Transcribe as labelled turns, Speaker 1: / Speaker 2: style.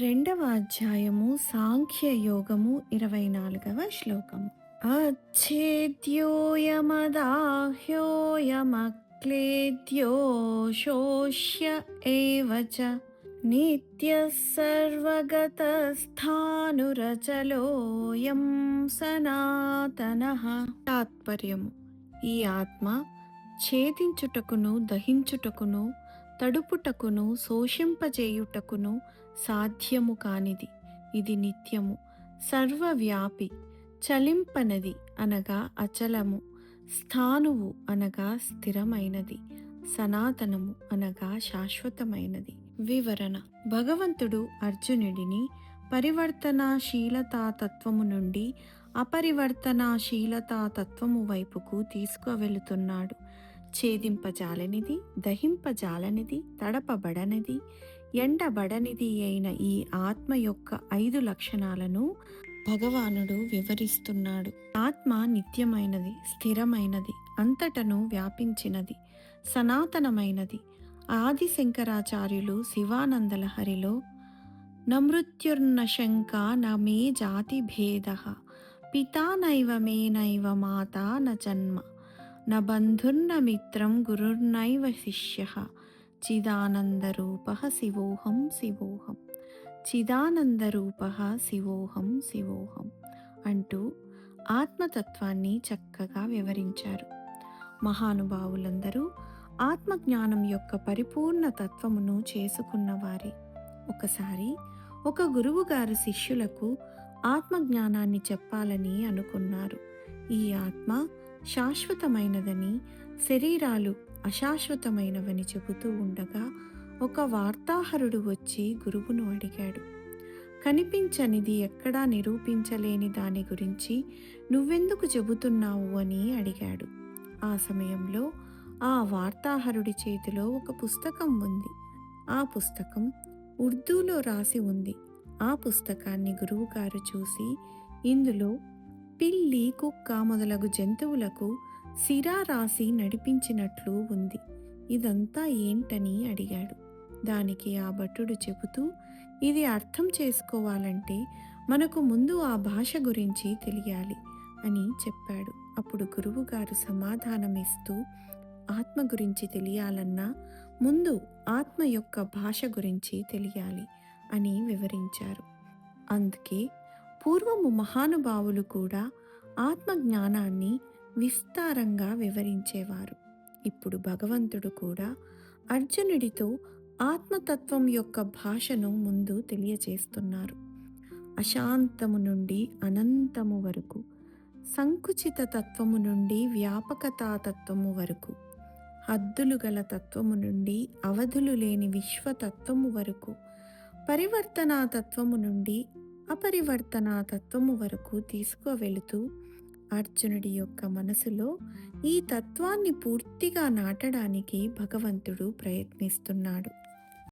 Speaker 1: రెండవ అధ్యాయము సాంఖ్య యోగము 24వ శ్లోకము. అచ్ఛేద్యోయమదాహ్యోయమక్లేద్యో శోష్య ఏవ చ నిత్యః సర్వగతస్థానురచలోయం సనాతనః. తాత్పర్యము: ఈ ఆత్మ ఛేదించుటకును దహించుటకును తడుపుటకును శోషింపజేయుటకును సాధ్యము కానిది. ఇది నిత్యము, సర్వవ్యాపి, చలింపనది అనగా అచలము, స్థానువు అనగా స్థిరమైనది, సనాతనము అనగా శాశ్వతమైనది. వివరణ: భగవంతుడు అర్జునుడిని పరివర్తనశీలతా తత్వము నుండి అపరివర్తనశీలతా తత్వము వైపుకు తీసుకువెళుతున్నాడు. ఛేదింపజాలనిది, దహింపజాలనిది, తడపబడనిది, ఎండబడనిది అయిన ఈ ఆత్మ యొక్క 5 లక్షణాలను భగవానుడు వివరిస్తున్నాడు. ఆత్మ నిత్యమైనది, స్థిరమైనది, అంతటను వ్యాపించినది, సనాతనమైనది. ఆది శంకరాచార్యులు శివానందలహరిలో నమృత్యుర్న శంక న మే జాతి భేదః పితా నైవ మే నైవ మాతా న జన్మ న బంధుర్న మిత్రం గురుర్నైవ శిష్యః చిదానందరూపః శివోహం శివోహం చిదానందరూపః శివోహం శివోహం అంటూ ఆత్మతత్వాన్ని చక్కగా వివరించారు. మహానుభావులందరూ ఆత్మజ్ఞానం యొక్క పరిపూర్ణ తత్వమును చేసుకున్నవారే. ఒకసారి ఒక గురువుగారు శిష్యులకు ఆత్మజ్ఞానాన్ని చెప్పాలని అనుకున్నారు. ఈ ఆత్మ శాశ్వతమైనదని, శరీరాలు అశాశ్వతమైనవని చెబుతూ ఉండగా ఒక వార్తాహరుడు వచ్చి గురువును అడిగాడు. కనిపించనిది, ఎక్కడా నిరూపించలేని దాని గురించి నువ్వెందుకు చెబుతున్నావు అని అడిగాడు. ఆ సమయంలో ఆ వార్తాహరుడి చేతిలో ఒక పుస్తకం ఉంది. ఆ పుస్తకం ఉర్దూలో రాసి ఉంది. ఆ పుస్తకాన్ని గురువుగారు చూసి, ఇందులో పిల్లి, కుక్క మొదలగు జంతువులకు సిరా రాసి నడిపించినట్లు ఉంది. ఇదంతా ఏంటని అడిగాడు. దానికి ఆ భటుడు చెబుతూ, ఇది అర్థం చేసుకోవాలంటే మనకు ముందు ఆ భాష గురించి తెలియాలి అని చెప్పాడు. అప్పుడు గురువుగారు సమాధానమిస్తూ, ఆత్మ గురించి తెలియాలన్నా ముందు ఆత్మ యొక్క భాష గురించి తెలియాలి అని వివరించారు. అందుకే పూర్వము మహానుభావులు కూడా ఆత్మజ్ఞానాన్ని విస్తారంగా వివరించేవారు. ఇప్పుడు భగవంతుడు కూడా అర్జునుడితో ఆత్మతత్వం యొక్క భాషను ముందు తెలియచేస్తున్నారు. అశాంతము నుండి అనంతము వరకు, సంకుచిత తత్వము నుండి వ్యాపకతా తత్వము వరకు, హద్దులు గల తత్వము నుండి అవధులు లేని విశ్వతత్వము వరకు, పరివర్తనా తత్వము నుండి అపరివర్తనా తత్వము వరకు తీసుకువెళుతూ అర్జునుడి యొక్క మనసులో ఈ తత్వాన్ని పూర్తిగా నాటడానికి భగవంతుడు ప్రయత్నిస్తున్నాడు.